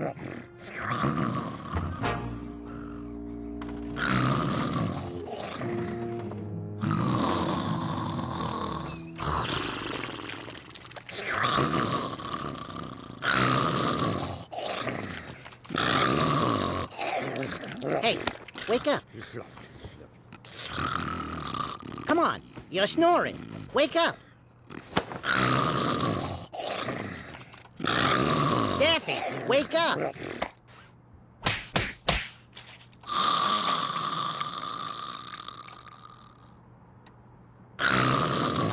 Hey, wake up. Come on, you're snoring. Wake up. Daffy, wake up.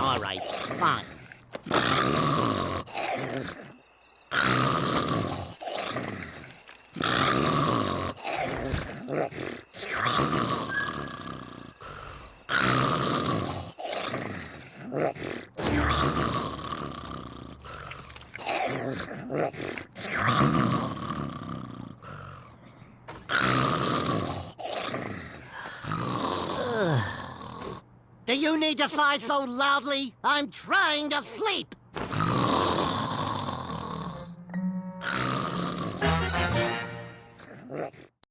All right, fine. Do you need to sigh so loudly? I'm trying to sleep!